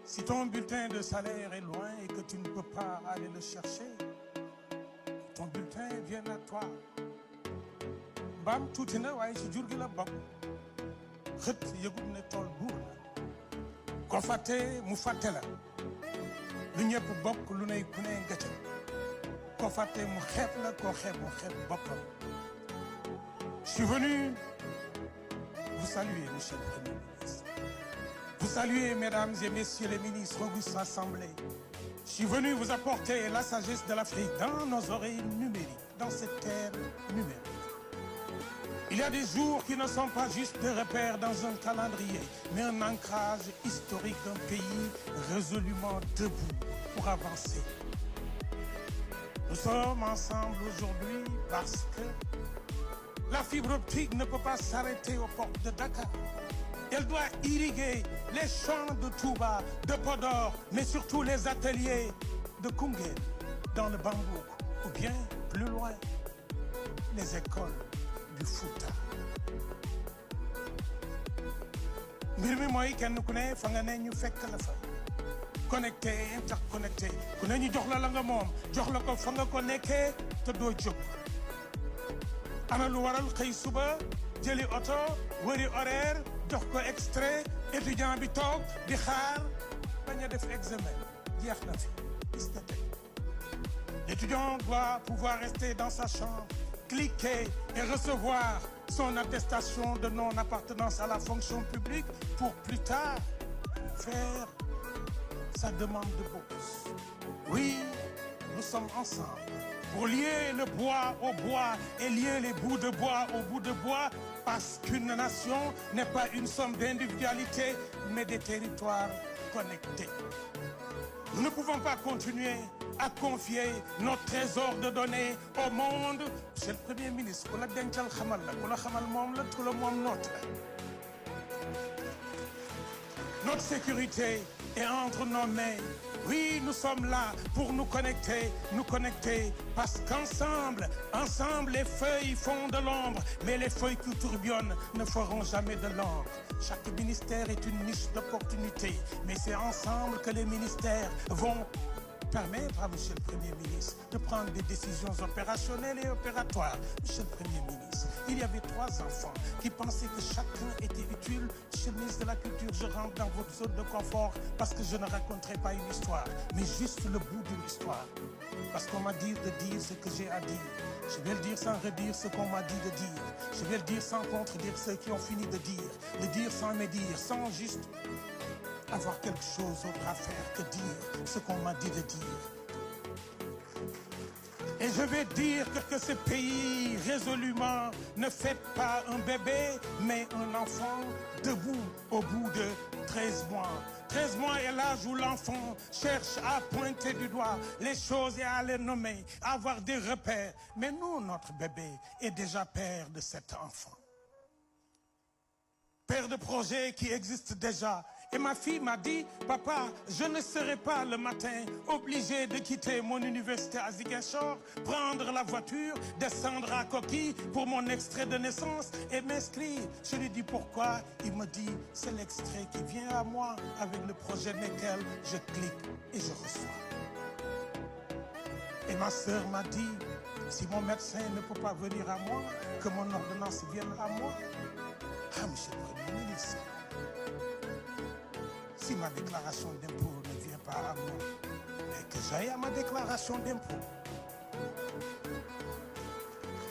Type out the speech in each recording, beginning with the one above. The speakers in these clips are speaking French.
Si ton bulletin de salaire est loin et que tu ne peux pas aller le chercher, ton bulletin vient à toi. Bam tuuti na waaye ci jur gi la bokk xët yëgul ne tool buur la ko fàtte mu fàtte la lu ñëpp bokk lu ne ku ne nga ca ko fàtte mu xeeb la ko xeeb mu xeeb boppam. Je suis venu vous saluer, monsieur le Premier ministre. Vous saluer, mesdames et messieurs les ministres, augustes rassemblés. Je suis venu vous apporter la sagesse de l'Afrique dans nos oreilles numériques, dans cette terre numérique. Il y a des jours qui ne sont pas juste des repères dans un calendrier, mais un ancrage historique d'un pays résolument debout pour avancer. Nous sommes ensemble aujourd'hui parce que la fibre optique ne peut pas s'arrêter aux portes de Dakar. Elle doit irriguer les champs de Touba, de Podor, mais surtout les ateliers de Koungheul, dans le Bambouk, ou bien, plus loin, les écoles du Fouta. mbir mi mooy kenn ku ne fa nga ne ñu fekk la fa connecté interconnecté ku ne ñu jox la nga moom jox la ko fa nga ko nekkee te doo jóg. ana lu waral xëy suba jëli oto wëri horaire jox ko extrait étudiant bi toog di xaar bañ a def examen jeex na fi istaté. L'étudiant doit pouvoir rester dans sa chambre, cliquer et recevoir son attestation de non-appartenance à la fonction publique pour plus tard faire sa demande de bourse. Oui, nous sommes ensemble pour lier le bois au bois et lier les bouts de bois au bout de bois, parce qu'une nation n'est pas une somme d'individualités, mais des territoires connectés. Nous ne pouvons pas continuer à confier nos trésors de données au monde. Monsieur le Premier ministre, ku la dencal xamal la ku la xamal moom la ku la moom noot la. Notre sécurité est entre nos mains. Oui, nous sommes là pour nous connecter, parce qu'ensemble, les feuilles font de l'ombre, mais les feuilles qui tourbillonnent ne feront jamais de l'ombre. Chaque ministère est une niche d'opportunité, mais c'est ensemble que les ministères vont permettre à Monsieur le Premier ministre de prendre des décisions opérationnelles et opératoires. Monsieur le Premier ministre, il y avait 3 enfants qui pensaient que chacun était utile. Monsieur le ministre de la Culture, je rentre dans votre zone de confort parce que je ne raconterai pas une histoire, mais juste le bout d'une histoire. Parce qu'on m'a dit de dire ce que j'ai à dire. Je vais le dire sans redire ce qu'on m'a dit de dire. Je vais le dire sans contredire ceux qui ont fini de dire. Le dire sans médire, sans juste avoir quelque chose d'autre à faire que dire ce qu'on m'a dit de dire. Et je vais dire que ce pays résolument ne fait pas un bébé, mais un enfant debout au bout de 13 mois. 13 mois est l'âge où l'enfant cherche à pointer du doigt les choses et à les nommer, à avoir des repères. Mais nous, notre bébé est déjà père de cet enfant. Père de projet qui existe déjà. Et ma fille m'a dit, papa, je ne serai pas le matin obligé de quitter mon université à Ziguinchor, prendre la voiture, descendre à Koki pour mon extrait de naissance et m'inscrire. Je lui dis pourquoi. Il me dit, c'est l'extrait qui vient à moi avec le projet Nickel. Je clique et je reçois. Et ma sœur m'a dit, si mon médecin ne peut pas venir à moi, que mon ordonnance vienne à moi. Ah, monsieur le Premier ministre, si ma déclaration d'impôt ne vient pas à moi, mais que j'aille à ma déclaration d'impôt.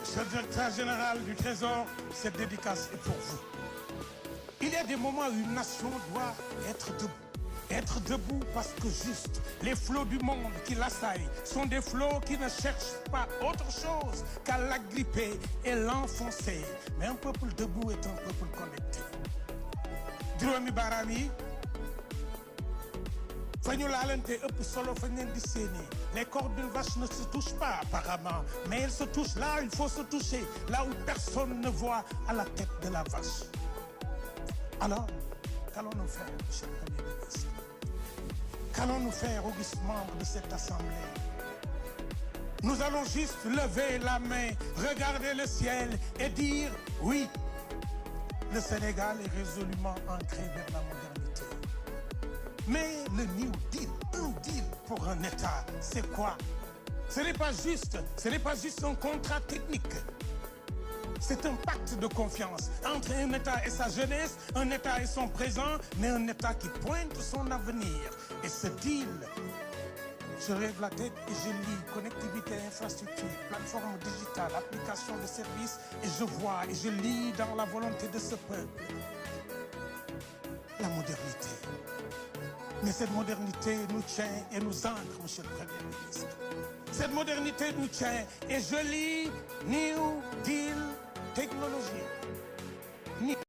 Monsieur le directeur général du Trésor, cette dédicace est pour vous. Il y a des moments où une nation doit être debout. Être debout parce que juste les flots du monde qui l'assaillent sont des flots qui ne cherchent pas autre chose qu'à l'agripper et l'enfoncer. Mais un peuple debout est un peuple connecté. Juróomi baaraam yi fa ñu laalante ëpp solo fa ngeen di séenee. Les cordes d'une vache ne se touchent pas apparemment, mais elles se touchent là où il faut se toucher, là où personne ne voit à la tête de la vache. Alors, qu'allons-nous faire, monsieur le Premier ministre? Qu'allons-nous faire, augustes membres de cette Assemblée? Nous allons juste lever la main, regarder le ciel et dire oui, le Sénégal est résolument ancré vers la modernité. Mais le New Deal, un deal pour un État, c'est quoi? Ce n'est pas juste un contrat technique. C'est un pacte de confiance entre un État et sa jeunesse, un État et son présent, mais un État qui pointe son avenir. Et ce deal, je lève la tête et je lis connectivité, infrastructure, plateforme digitale, application de services, et je vois et je lis dans la volonté de ce peuple la modernité. Mais cette modernité nous tient et nous ancre, monsieur le Premier ministre. Cette modernité nous tient et je lis New Deal technologie.